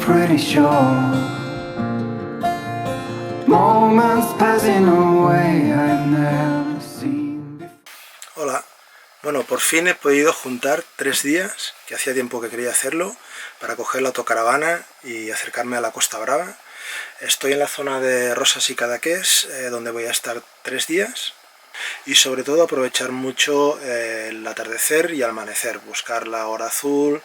pretty sure. Moments passing away I've never seen before. Hola, bueno, por fin he podido juntar 3 días, que hacía tiempo que quería hacerlo, para coger la autocaravana y acercarme a la Costa Brava. Estoy en la zona de Rosas y Cadaqués, donde voy a estar 3 días. Y sobre todo aprovechar mucho el atardecer y el amanecer, buscar la hora azul,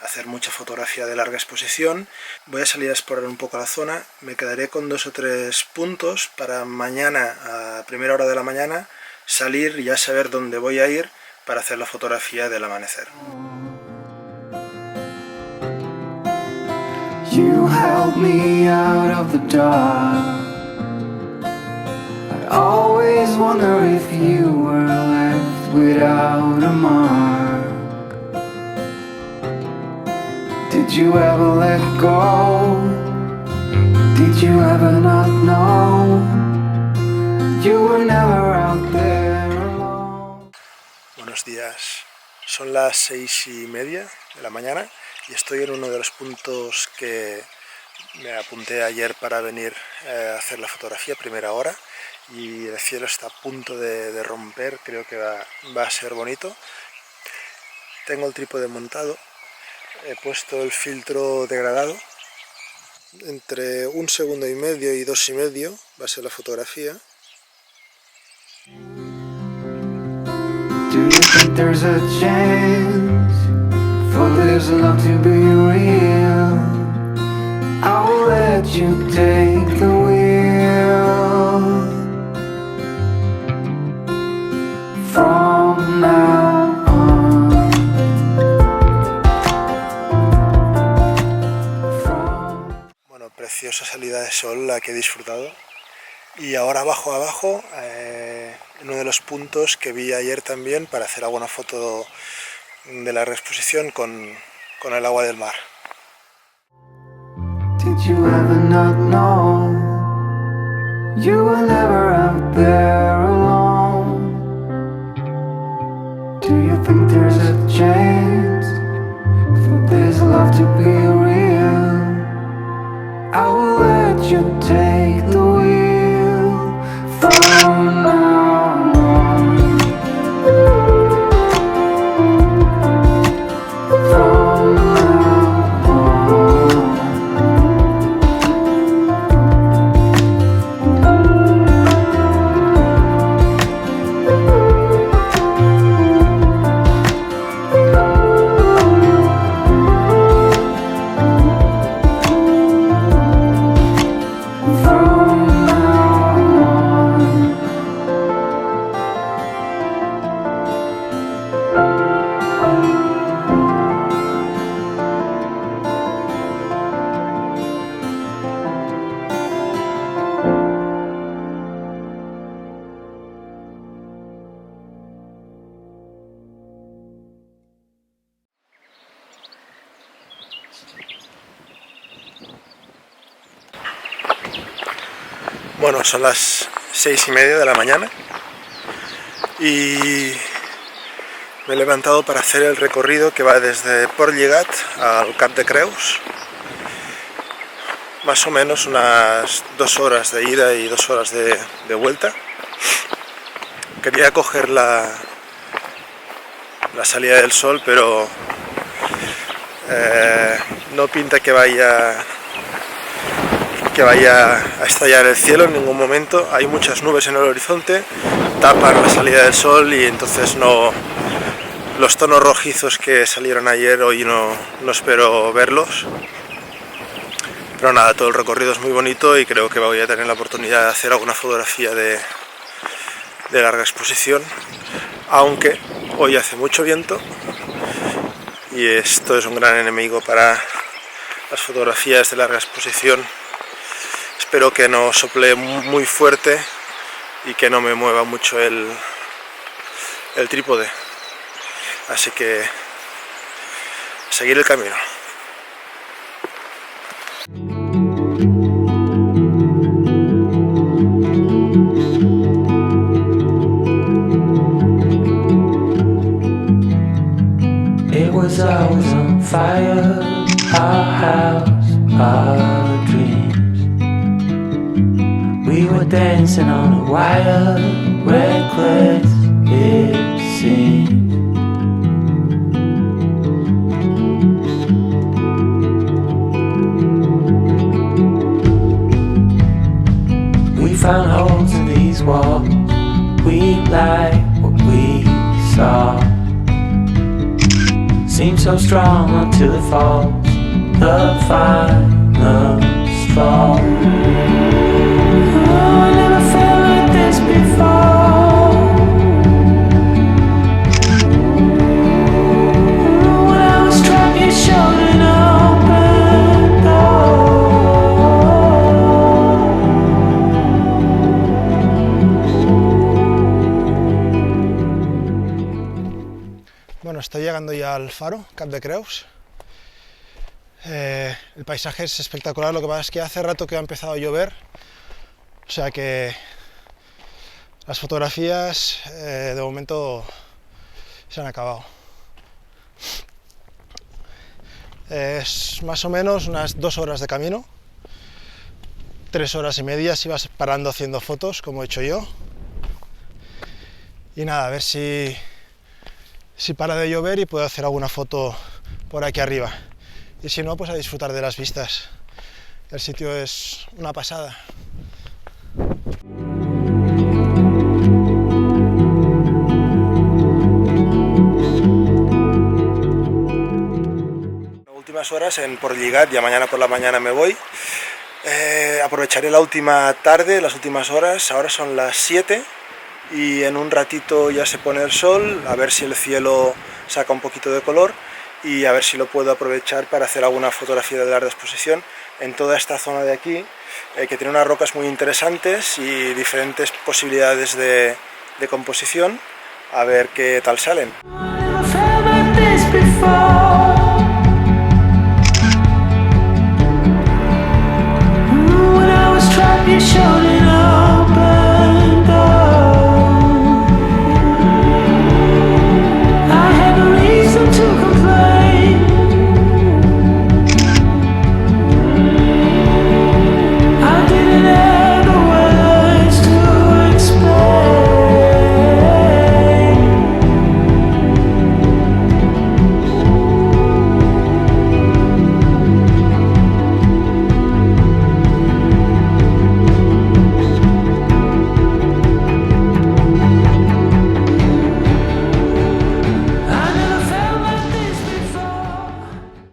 hacer mucha fotografía de larga exposición. Voy a salir a explorar un poco la zona, me quedaré con 2 o 3 puntos para mañana, a primera hora de la mañana, salir y ya saber dónde voy a ir para hacer la fotografía del amanecer. You held me out of the dark. I always wonder if you were left without a mark. Did you ever let go? Did you ever not know? You were never out there alone. Buenos días, son las 6:30 de la mañana y estoy en uno de los puntos que me apunté ayer para venir a hacer la fotografía, primera hora, y el cielo está a punto de romper, creo que va a ser bonito. Tengo el trípode montado, he puesto el filtro degradado, entre 1,5 segundos y 2,5 va a ser la fotografía. Do you think there's a chance for this love to be real? I will let you take the wheel from now on. Bueno, preciosa salida de sol la que he disfrutado. Y ahora bajo abajo, en uno de los puntos que vi ayer también para hacer alguna foto de la exposición con el agua del mar. Did you ever not know you were never out there alone? Do you think there's a chance for this love to be real? I will let you take the wheel from now on. From now on. Bueno, son las 6:30 de la mañana y me he levantado para hacer el recorrido que va desde Port Lligat al Cap de Creus. Más o menos unas 2 horas de ida y 2 horas de vuelta. Quería coger la salida del sol, pero no pinta que vaya a estallar el cielo en ningún momento. Hay muchas nubes en el horizonte, tapan la salida del sol y entonces los tonos rojizos que salieron ayer hoy no espero verlos. Pero nada, todo el recorrido es muy bonito y creo que voy a tener la oportunidad de hacer alguna fotografía de larga exposición, aunque hoy hace mucho viento y esto es un gran enemigo para las fotografías de larga exposición. Espero que no sople muy fuerte y que no me mueva mucho el trípode. Así que seguir el camino. It was always on fire, our house, our dancing on a wire, reckless it seems. We found holes in these walls, we like what we saw. Seems so strong until it falls, the final straw. Oh, I never felt like this before. When I was struck, you showed an open door. Bueno, estoy llegando ya al faro, Cap de Creus. El paisaje es espectacular, lo que pasa es que hace rato que ha empezado a llover, o sea que las fotografías de momento se han acabado. Es más o menos unas 2 horas de camino, 3 horas y media si vas parando haciendo fotos, como he hecho yo. Y nada, a ver si para de llover y puedo hacer alguna foto por aquí arriba. Y si no, pues a disfrutar de las vistas. El sitio es una pasada. Últimas horas en Portlligat, ya mañana por la mañana me voy. Aprovecharé la última tarde, las últimas horas. Ahora son las 7 y en un ratito ya se pone el sol, a ver si el cielo saca un poquito de color y a ver si lo puedo aprovechar para hacer alguna fotografía de larga exposición en toda esta zona de aquí, que tiene unas rocas muy interesantes y diferentes posibilidades de composición, a ver qué tal salen.